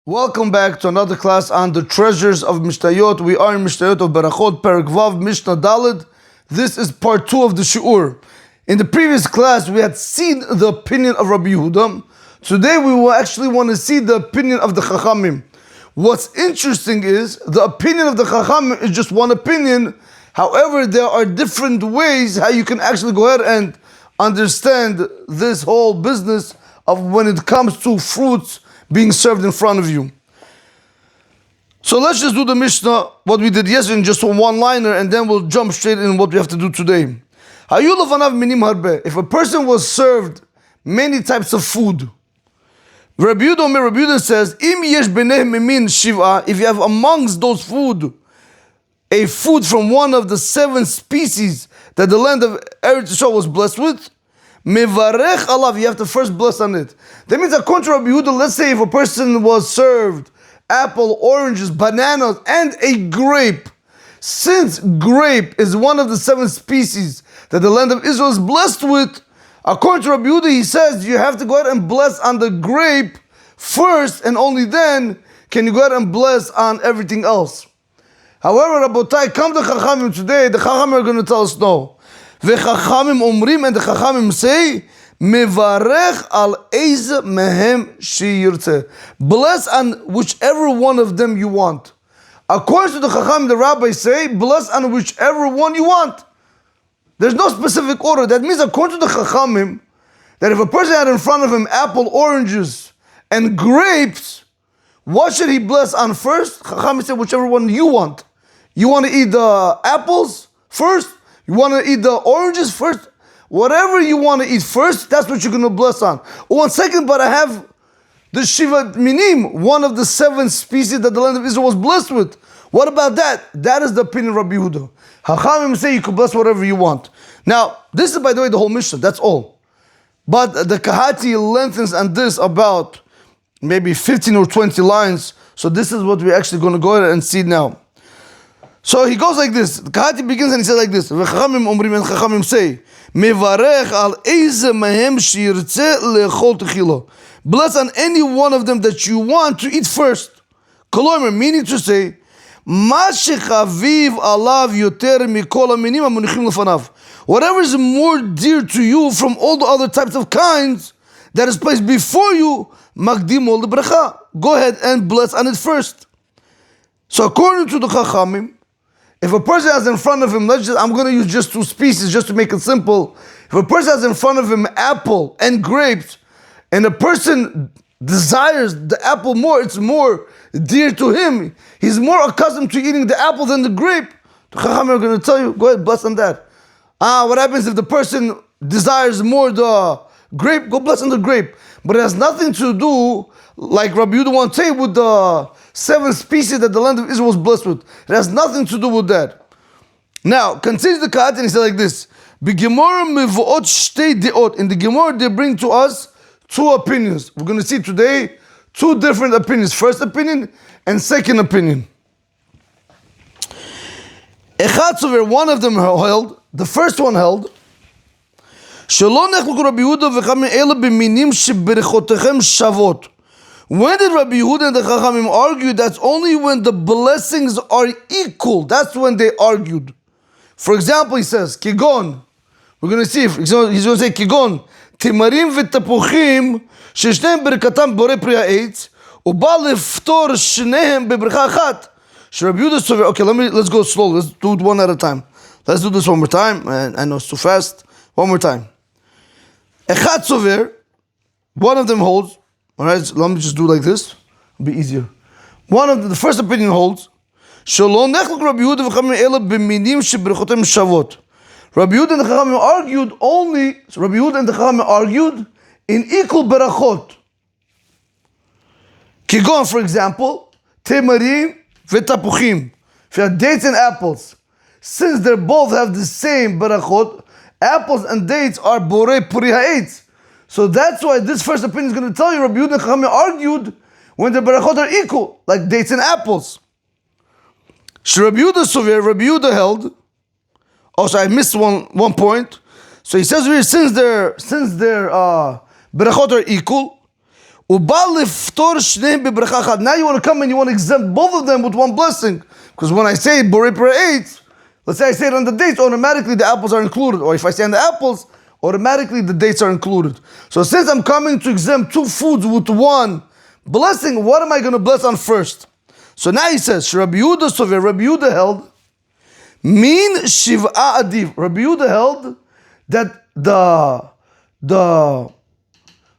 Welcome back to another class on the treasures of Mishnayot. We are in Mishnayot of Berachot, Perek Vav, Mishnah Daled. This is part 2 of the Shi'ur. In the previous class, we had seen the opinion of Rabbi Yehuda. Today, we will actually want to see the opinion of the Chachamim. What's interesting is, the opinion of the Chachamim is just one opinion. However, there are different ways how you can actually go ahead and understand this whole business of when it comes to fruits being served in front of you. So let's just do the Mishnah, what we did yesterday, in just a one-liner, and then we'll jump straight in what we have to do today. If a person was served many types of food, Rabbi Yehuda says, if you have amongst those food a food from one of the 7 species that the land of Eretz Yisrael was blessed with, Mevarech alav, you have to first bless on it. That means, according to Rabbi Yehuda, let's say if a person was served apple, oranges, bananas, and a grape, since grape is one of the 7 species that the land of Israel is blessed with, according to Rabbi Yehuda, he says you have to go ahead and bless on the grape first, and only then can you go ahead and bless on everything else. However, Rabotai, come to Chachamim today, the Chachamim are going to tell us no. V'chachamim omrim, and the Chachamim say, mevarech al eiz mehem sheyirtzeh. Bless on whichever one of them you want. According to the Chachamim, the rabbis say, bless on whichever one you want. There's no specific order. That means, according to the Chachamim, that if a person had in front of him apple, oranges, and grapes, what should he bless on first? Chachamim say, whichever one you want. You want to eat the apples first? You want to eat the oranges first? Whatever you want to eat first, that's what you're going to bless on. 1 second, but I have the Shiva Minim, one of the 7 species that the land of Israel was blessed with. What about that? That is the opinion of Rabbi Yehuda. Chachamim say you can bless whatever you want. Now, this is, by the way, the whole Mishnah. That's all. But the Kahati lengthens on this about maybe 15 or 20 lines. So this is what we're actually going to go ahead and see now. So he goes like this. The Kahati begins and he says like this. V'chachamim omrim, and Chachamim say, mevarech al eize mehem shirtzeh lechol techilo. Bless on any one of them that you want to eat first. Kolomer, meaning to say, ma shechaviv alav yoter mikol haminim hamunichim lefanav. Whatever is more dear to you from all the other types of kinds that is placed before you, magdim ol lebracha. Go ahead and bless on it first. So according to the Chachamim, if a person has in front of him, I'm going to use just 2 species just to make it simple. If a person has in front of him apple and grapes, and a person desires the apple more, it's more dear to him, he's more accustomed to eating the apple than the grape, the Chachamim are going to tell you, go ahead, bless on that. What happens if the person desires more the grape? Go bless on the grape. But it has nothing to do, like Rabbi Yehuda wants to say, with the 7 species that the land of Israel was blessed with. It has nothing to do with that. Now, continue the Kahat, and he said like this. In the Gemara, they bring to us 2 opinions. We're going to see today 2 different opinions. First opinion and second opinion. One of them held, the first one held, when did Rabbi Yehuda and the Chachamim argue? That's only when the blessings are equal. That's when they argued. For example, he says, Kigon. We're going to see if he's going to say Kigon. Timarim v'tapuchim sheshnehem berkatam borei pri ha'etz uba leftor shnehem bebracha achat. Rabbi Yehuda, okay, let's go slow. Let's do it one at a time. Let's do this one more time. I know it's too fast. One more time. Echad sover, one of them holds. All right, so let me just do like this. It'll be easier. The first opinion holds. Rabbi Yehuda and the Chachamim argued only. So Rabbi Yehuda and the Chachamim argued in equal berachot. Kigon, for example, temarim v'tapuchim. If you have dates and apples, since they both have the same berachot, apples and dates are borei puri ha'etz. So that's why this first opinion is going to tell you Rabbi Yehuda and Chachamim argued when the berachot are equal, like dates and apples. Rabbi Yehuda held. Also, I missed one point. So he says here, since their berachot are equal, Now you want to come and you want to exempt both of them with one blessing. Because when I say borei pera, let's say I say it on the dates, automatically the apples are included. Or if I say on the apples, automatically the dates are included. So since I'm coming to exempt two foods with one blessing, what am I going to bless on first? So now he says, Rabbi Yehuda Sover, Rabbi Yehuda held, min shiv'a adiv. Rabbi Yehuda held that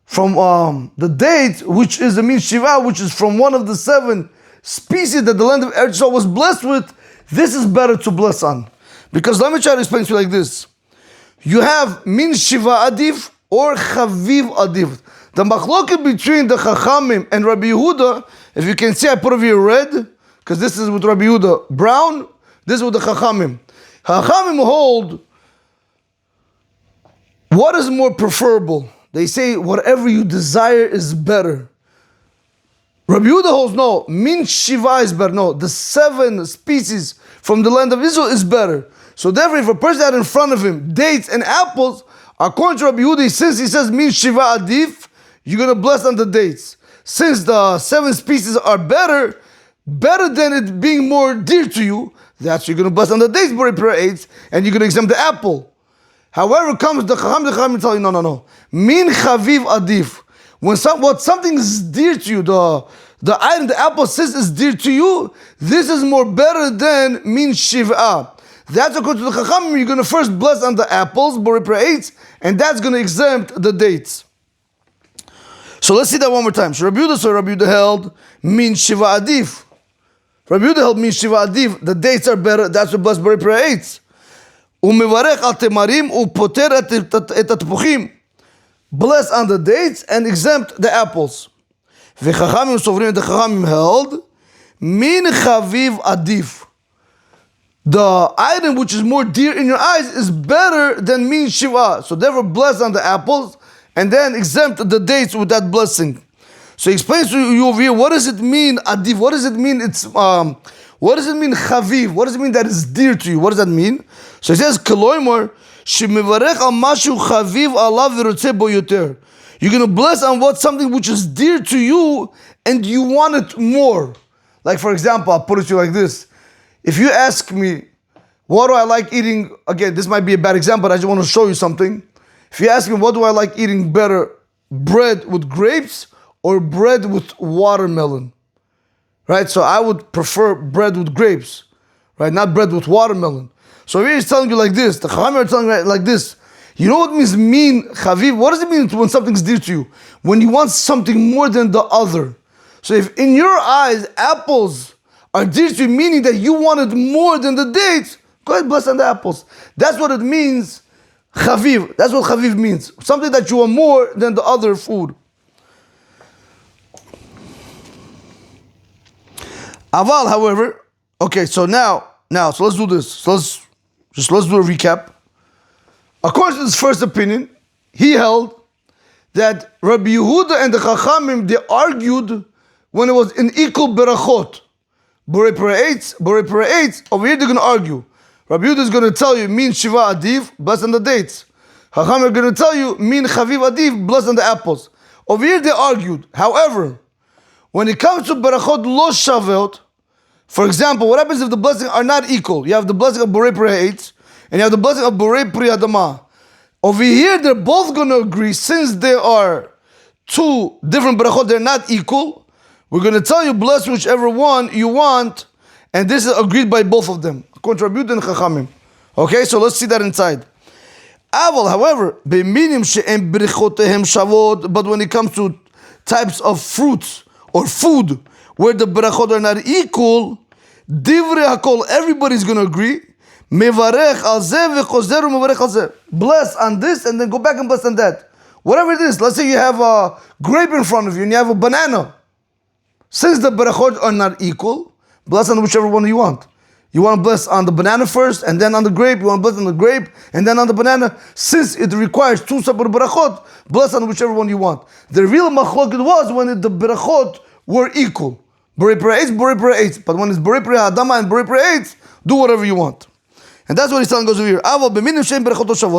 from the date, which is the min shiva, which is from one of the 7 species that the land of Eretz Yisrael was blessed with, this is better to bless on. Because let me try to explain to you like this. You have min shiva adiv or chaviv adiv. The machloket between the Chachamim and Rabbi Yehuda, if you can see, I put over here red, because this is with Rabbi Yehuda brown, this is with the Chachamim. Chachamim hold, what is more preferable? They say whatever you desire is better. Rabbi Yehuda holds no, min shiva is better. No, the 7 species from the land of Israel is better. So therefore, if a person had in front of him dates and apples, according to Rabbi Yehuda, since he says min shiva adif, you're going to bless on the dates. Since the 7 species are better than it being more dear to you, that's you're going to bless on the dates, borei pera, and you're going to exempt the apple. However, comes the Chacham tell you, no. Min chaviv adif. When something is dear to you, the item, the apple says is dear to you, this is more better than min shiv'ah. That's according to the Chacham, you're going to first bless on the apples, borei pera, and that's going to exempt the dates. So let's see that one more time. So Rabbi Yehuda held min shiva adif. Rabbi Yehuda held min shiva adif. The dates are better. That's what bless borei pera. Umevarech al temarim upoter et atpuchim. Bless on the dates and exempt the apples. V'chachamim sovrim, the Chachamim held min chaviv adif. The item which is more dear in your eyes is better than min shiva. So therefore bless on the apples and then exempt the dates with that blessing. So he explains to you over here, what does it mean adif? What does it mean what does it mean chaviv? What does it mean that is dear to you? What does that mean? So he says, Koloimor, shemivarech al mashu chaviv alav v'rotzeh bo yoter. You're going to bless on something which is dear to you and you want it more. Like for example, I'll put it to you like this. If you ask me, what do I like eating? Again, this might be a bad example, but I just want to show you something. If you ask me, what do I like eating better? Bread with grapes or bread with watermelon? Right? So I would prefer bread with grapes, right? Not bread with watermelon. So here he's telling you like this. The Chachamim are telling you like this. You know what it means mean chaviv? What does it mean when something's dear to you? When you want something more than the other. So if in your eyes apples are dear to you, meaning that you wanted more than the dates, go ahead, bless on the apples. That's what it means, chaviv. That's what chaviv means. Something that you want more than the other food. Aval, however, okay, so now, so let's do this. So let's do a recap. According to his first opinion, he held that Rabbi Yehuda and the Chachamim, they argued when it was in equal berachot. Borei pera, over here they're going to argue. Rabbi Yehuda is going to tell you, min shiva adiv, bless on the dates. Chachamim are going to tell you, min chaviv adiv, bless on the apples. Over here they argued. However, when it comes to berachot lo shavet, for example, what happens if the blessings are not equal? You have the blessing of borei pera and you have the blessing of borei pri adama. Over here, they're both going to agree, since there are 2 different berachot, they're not equal. We're going to tell you, bless whichever one you want, and this is agreed by both of them, according to Rabbi Yehuda and Chachamim. Okay, so let's see that inside. Aval, however, but when it comes to types of fruits or food where the berachot are not equal, divrei hakol, everybody's going to agree. Mevarech al zeh v'chozer u'mevarech al zeh. Bless on this and then go back and bless on that. Whatever it is, let's say you have a grape in front of you and you have a banana. Since the berachot are not equal, bless on whichever one you want. You want to bless on the banana first and then on the grape. You want to bless on the grape and then on the banana. Since it requires 2 separate berachot, bless on whichever one you want. The real machloket was when the berachot were equal. Borei pera. But when it's borei pera adama and borei pera, do whatever you want. And that's what he's telling us over here.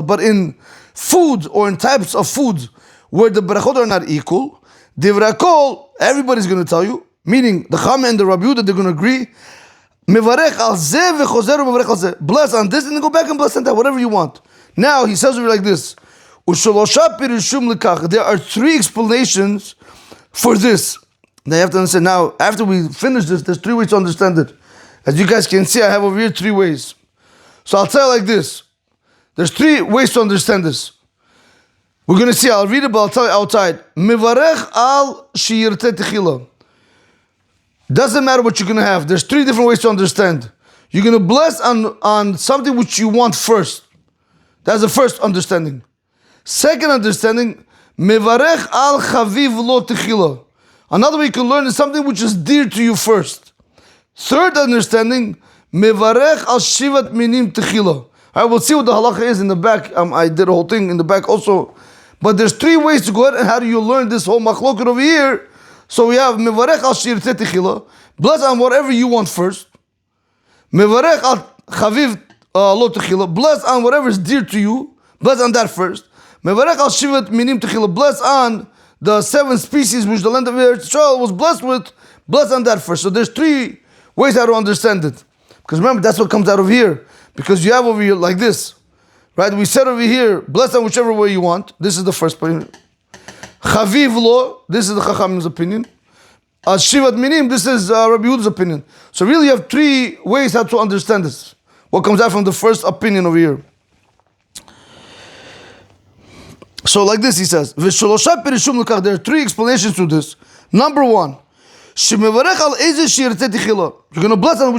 But in food or in types of foods where the berachot are not equal, Divrakol, everybody's going to tell you, meaning the Chama and the Rabbi Yehuda, they're going to agree. Mevarech al zeh v'chozer mevarech al zeh. Bless on this and then go back and bless on that, whatever you want. Now he says it like this. Ushalosha pirushum lekach. There are 3 explanations for this. Now you have to understand. Now after we finish this, there's 3 ways to understand it. As you guys can see, I have over here 3 ways. So I'll tell you like this. There's 3 ways to understand this. We're going to see, I'll read it, but I'll tell you outside. Mevarech al sheyirteh techila. Doesn't matter what you're going to have. There's 3 different ways to understand. You're going to bless on something which you want first. That's the first understanding. Second understanding, mevarech al chaviv lo techila. Another way you can learn is something which is dear to you first. Third understanding, mevarech al shivat minim techila. I will see what the halacha is in the back. I did a whole thing in the back also. But there's 3 ways to go ahead and how do you learn this whole machloket over here. So we have mevarech al shirteh techila. Bless on whatever you want first. Mevarech al chaviv lo techila. Bless on whatever is dear to you. Bless on that first. Mevarech al shivat minim techila. Bless on the 7 species which the land of Israel was blessed with. Bless on that first. So there's 3 ways how to understand it. Because remember, that's what comes out of here. Because you have over here like this. Right? We said over here, bless on whichever way you want. This is the first opinion. Chaviv lo, this is the Chachamim's opinion. Shivat minim, this is Rabbi Yehuda's opinion. So really you have 3 ways how to understand this. What comes out from the first opinion over here. So like this he says, there are 3 explanations to this. Number 1, you're going to bless on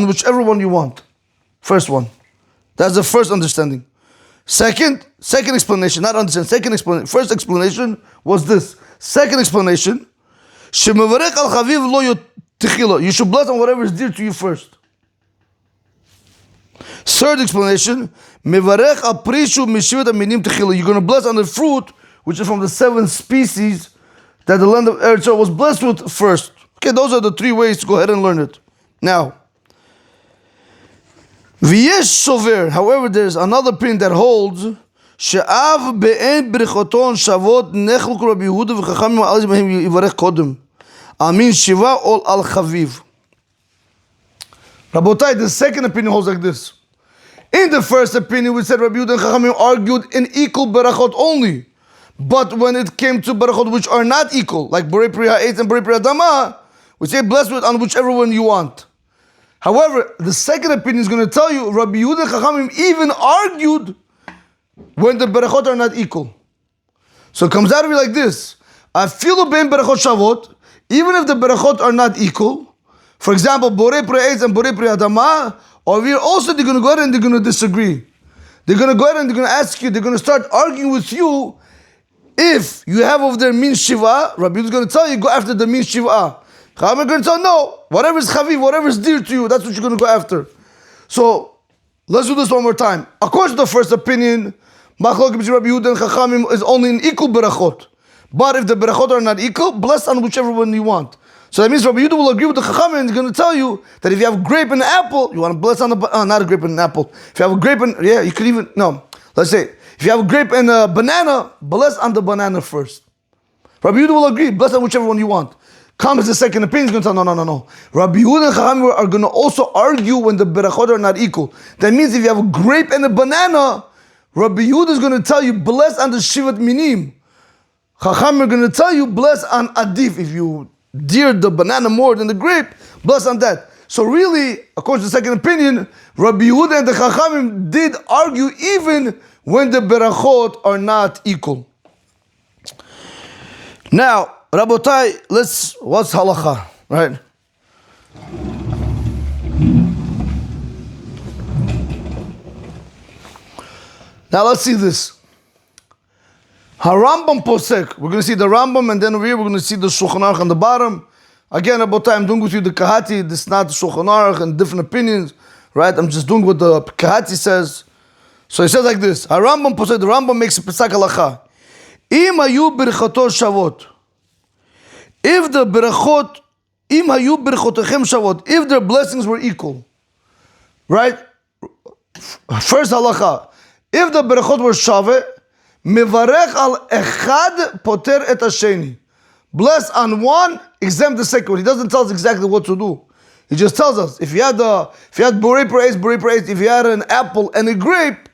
whichever one you want. First one. That's the first understanding. Second explanation, not understand. Second explanation. First explanation was this. Second explanation, you should bless on whatever is dear to you first. Third explanation, you're going to bless on the fruit which is from the 7 species that the land of Eretz Yisrael was blessed with first. Okay, those are the 3 ways to go ahead and learn it. Now, however, there's another opinion that holds she'av be'en brichoton shavot nechluk Rabbi Yehuda v'chachamim al zimahim yivarech kodem amin shiva ol al chaviv. Rabotai, the second opinion holds like this. In the first opinion, we said Rabbi Yehuda and Chachamim argued in equal berachot only. But when it came to berachot which are not equal, like Borei Pri Ha'etz and Borei Pri Adama, we say bless with on whichever one you want. However, the second opinion is going to tell you Rabbi Yehuda and Chachamim even argued when the berachot are not equal. So it comes out to be like this. Afilu bein berachot shavot, even if the berachot are not equal. For example, Borei Pri Ha'etz and Borei Pri Adama, or here also they're going to go ahead and they're going to disagree. They're going to go ahead and they're going to ask you, they're going to start arguing with you. If you have over there min shiva, Rabbi is going to tell you, go after the min shiva. Chachamim are going to tell, no, whatever is chaviv, whatever is dear to you, that's what you're going to go after. So, let's do this one more time. According to the first opinion, machloket between Rabbi Yehuda and Chachamim is only in equal berachot. But if the berachot are not equal, bless on whichever one you want. So that means Rabbi Yehuda will agree with the Chachamim and he's going to tell you that if you have a grape and an apple, you want to bless on the, not a grape and an apple. If you have a grape and, yeah, you could even, no, let's say, if you have a grape and a banana, bless on the banana first. Rabbi Yehuda will agree, bless on whichever one you want. Comes the second opinion, he's going to tell, no. Rabbi Yehuda and Chachamim are going to also argue when the berachot are not equal. That means if you have a grape and a banana, Rabbi Yehuda is going to tell you, bless on the shivat minim. Chachamim are going to tell you, bless on adif. If you dear the banana more than the grape, bless on that. So really, according to the second opinion, Rabbi Yehuda and the Chachamim did argue even when the berachot are not equal. Now, Rabotai, what's halacha, right? Now let's see this. Harambam posek. We're going to see the Rambam, and then over here we're going to see the Shulchan Aruch on the bottom. Again, Rabotai, I'm doing with you the Kahati. This is not the Shulchan Aruch and different opinions, right? I'm just doing what the Kahati says. So he says like this. Harambam posek. The Rambam makes a pesak halacha. Im hayu berichatot shavot. If the berachot, im hayu berichotechem shavot. If their blessings were equal, right? First halacha. If the berachot were shaveh, mevarech al echad poter et hasheni. bless on one, exempt the second one. He doesn't tell us exactly what to do. He just tells us if you had borei per, if you had an apple and a grape,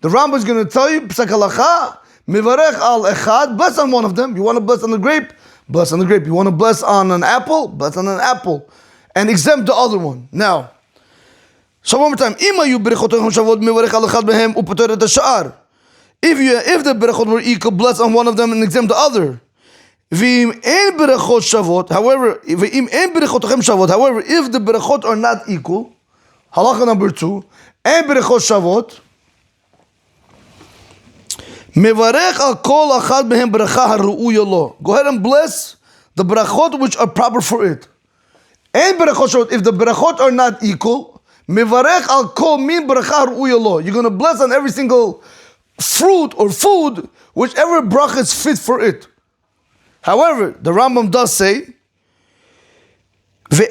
the Rambam is going to tell you psak halacha mivarech al echad, bless on one of them. You want to bless on the grape, bless on the grape. You want to bless on an apple, bless on an apple, and exempt the other one. Now, so one more time, if the berachot were equal, bless on one of them and exempt the other. However, if the berachot are not equal, halacha number 2, and berachot shavot, mevarech al kol achad mehem beracha haru'uya lo. Go ahead and bless the berachot which are proper for it. And berachot shavot, if the berachot are not equal, mevarech al kol min beracha haru'uya lo. You're going to bless on every single fruit or food, whichever bracha is fit for it. However, the Rambam does say, and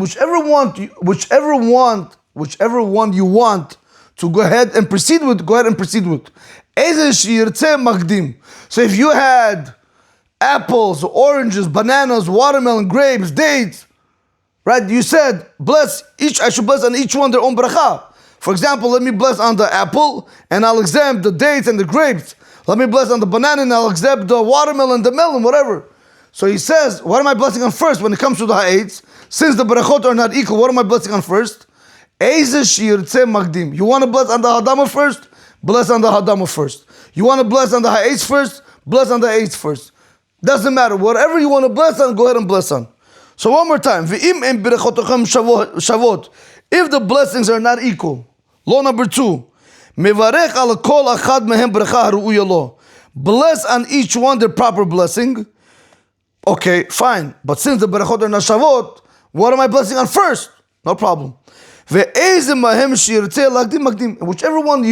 whichever one you want to go ahead and proceed with, go ahead and proceed with. So if you had apples, oranges, bananas, watermelon, grapes, dates, right? You said, I should bless on each one their own bracha. For example, let me bless on the apple, and I'll exempt the dates and the grapes. Let me bless on the banana, and I'll exempt the watermelon, the melon, whatever. So he says, what am I blessing on first when it comes to the ha'etz? Since the berachot are not equal, what am I blessing on first? You want to bless on the hadama first? Bless on the hadama first. You want to bless on the ha'etz first? Bless on the ha'etz first. Doesn't matter. Whatever you want to bless on, go ahead and bless on. So one more time. If the blessings are not equal, law number 2, mevarech al kol achad mehem bracha haru'uya lo. Bless on each one their proper blessing. Okay, fine. But since the berachot are not shavot, what am I blessing on first? No problem. Whichever one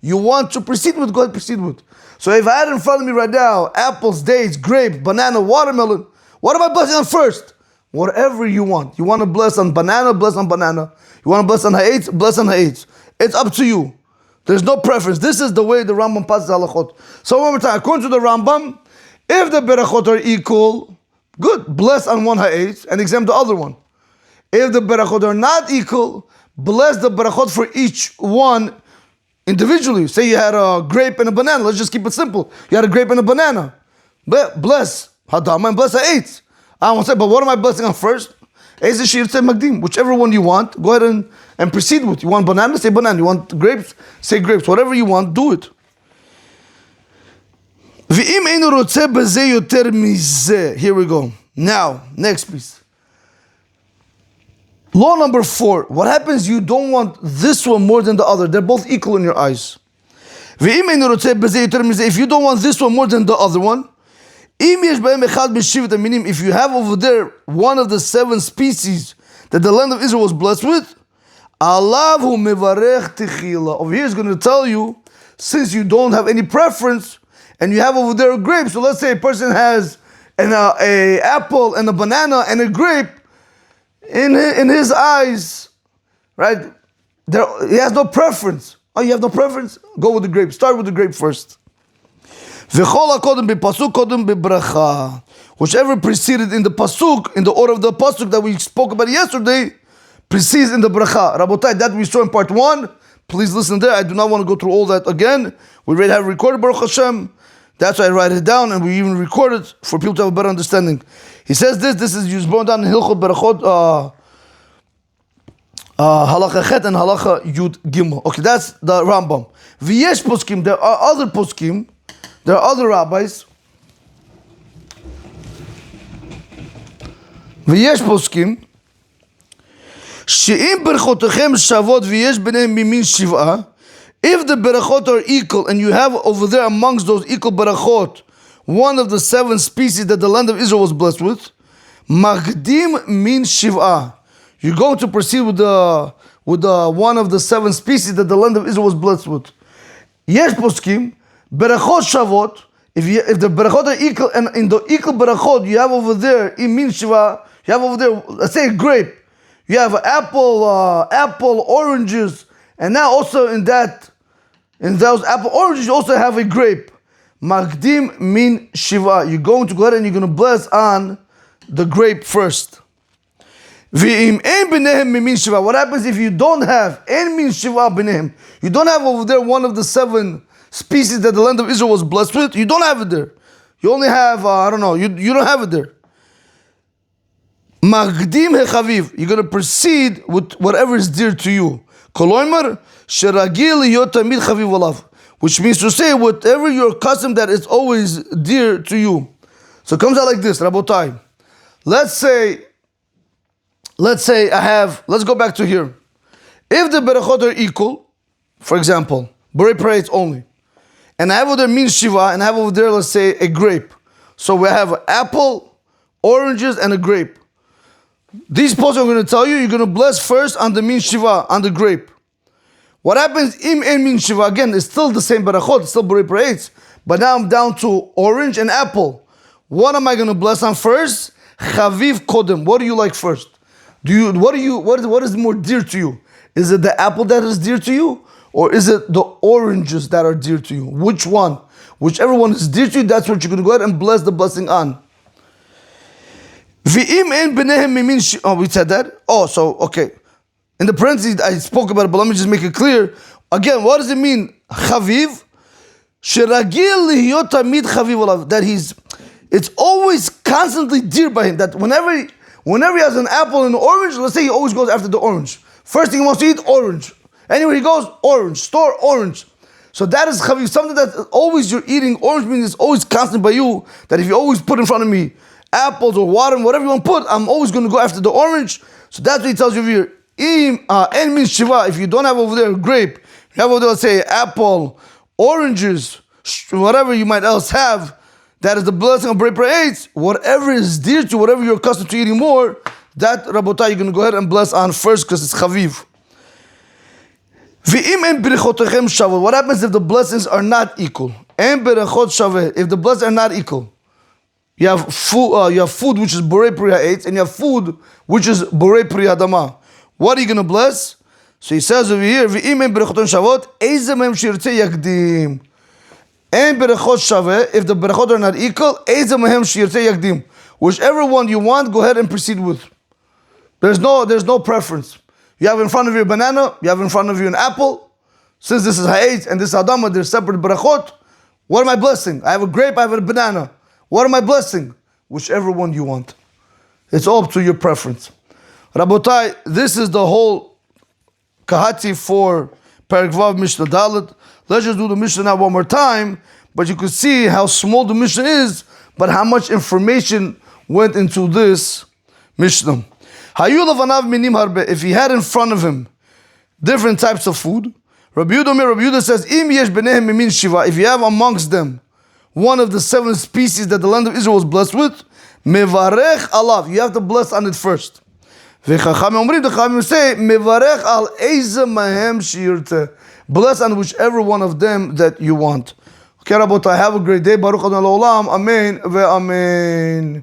you want to proceed with, go ahead and proceed with. So if I had in front of me right now apples, dates, grapes, banana, watermelon, what am I blessing on first? Whatever you want. You want to bless on banana, bless on banana. You want to bless on ha'etz, bless on ha'etz. It's up to you. There's no preference. This is the way the Rambam passes halachot. So one more time, according to the Rambam, if the berachot are equal, good, bless on one ha'etz and exempt the other one. If the berachot are not equal, bless the berachot for each one individually. Say you had a grape and a banana. Let's just keep it simple. You had a grape and a banana. Bless hadama and bless ha'etz. I won't say, but what am I blessing on first? Whichever one you want, go ahead and proceed with. You want banana, say banana. You want grapes, say grapes. Whatever you want, do it. Here we go. Now, next piece. Law number 4. What happens you don't want this one more than the other? They're both equal in your eyes. If you don't want this one more than the other one, meaning if you have over there one of the 7 species that the land of Israel was blessed with, over here is going to tell you, since you don't have any preference and you have over there a grape, so let's say a person has an apple and a banana and a grape, in his eyes, right? He has no preference. Oh, you have no preference? Go with the grape. Start with the grape first. Whichever preceded in the pasuk, in the order of the pasuk that we spoke about yesterday, precedes in the bracha. Rabotai, that we saw in part 1. Please listen there. I do not want to go through all that again. We already have recorded Baruch Hashem. That's why I write it down, and we even record it for people to have a better understanding. He says this is used brought down in Hilchot Berachot, Halacha Chet and Halacha Yud Gimel. Okay, that's the Rambam. V'yesh poskim, there are other poskim, there are other rabbis. V'yesh poskim, she'im berachotechem shavot v'yesh b'nehem mimin shiv'ah. If the berachot are equal, and you have over there amongst those equal berachot one of the 7 species that the land of Israel was blessed with, magdim min shiv'ah. You're going to proceed with the one of the 7 species that the land of Israel was blessed with. Yesh poskim berachot shavot. If the berachot are equal, and in the equal berachot you have over there in min shiv'ah, you have over there, let's say, a grape. You have apple, oranges. And now also in those apple oranges, you also have a grape. Magdim min shiva. You're going to go ahead and you're going to bless on the grape first. V'im ein b'nehem min shiva. What happens if you don't have ein min shiva b'nehem? You don't have over there one of the 7 species that the land of Israel was blessed with. You don't have it there. You only have, I don't know, you don't have it there. Magdim hechaviv. You're going to proceed with whatever is dear to you. Koloimer sheragil liyot tamid chaviv olav. Which means to say, whatever you're accustomed that is always dear to you. So it comes out like this, Rabotai. Let's say let's go back to here. If the berachot are equal, for example, borei parades only, and I have over there min shiva, and I have over there, let's say, a grape. So we have an apple, oranges, and a grape. These posts are going to tell you, you're going to bless first on the min shiva, on the grape. What happens im en min shiva? Again, it's still the same berachot, it's still borei parades, but now I'm down to orange and apple. What am I going to bless on first? Chaviv kodem. What do you like first? What is more dear to you? Is it the apple that is dear to you? Or is it the oranges that are dear to you? Which one? Whichever one is dear to you, that's what you're going to go ahead and bless the blessing on. V'im en b'nehem mimin shiva. Oh, we said that? Oh, so, okay. In the parentheses, I spoke about it, but let me just make it clear. Again, what does it mean? Chaviv. Sheragil lihiyot tamid chaviv olav. That it's always constantly dear by him. That whenever he has an apple and an orange, let's say he always goes after the orange. First thing he wants to eat, orange. Anywhere he goes, orange. Store, orange. So that is chaviv. Something that always you're eating. Orange means it's always constant by you. That if you always put in front of me apples or water, whatever you want to put, I'm always going to go after the orange. So that's what he tells you here. En means shiva. If you don't have over there a grape, you have over there, let's say, apple, oranges, whatever you might else have, that is the blessing of borei parades. Whatever is dear to you, whatever you're accustomed to eating more, that, Rabotai, you're going to go ahead and bless on first because it's chaviv. V'im en berichotechem shaveh. What happens if the blessings are not equal? En berichot shaveh. If the blessings are not equal, you have food which is borei pri ha'etz, and you have food which is borei pri ha'adama. What are you going to bless? So he says over here, V'im en berichoton shavot, Eize mehem shirtze yakdim. En berechot shaveh, if the berechot are not equal, Eize mehem shirtze yakdim. Whichever one you want, go ahead and proceed with. There's no preference. You have in front of you a banana, you have in front of you an apple. Since this is ha'etz and this is adama, they're separate berechot. What am I blessing? I have a grape, I have a banana. What am I blessing? Whichever one you want. It's all up to your preference. Rabotai, this is the whole kahati for Perek Vav Mishnah Dalet. Let's just do the Mishnah now one more time, but you can see how small the Mishnah is, but how much information went into this Mishnah. If he had in front of him different types of food, Rabbi Yehuda says, if you have amongst them one of the 7 species that the land of Israel was blessed with, mevarech alav, you have to bless on it first. The Chachamim say, mevarech al eize mahem shirte, bless on whichever one of them that you want. Okay, Rabotai, have a great day. Baruch Adonai Olam. Amen ve amen.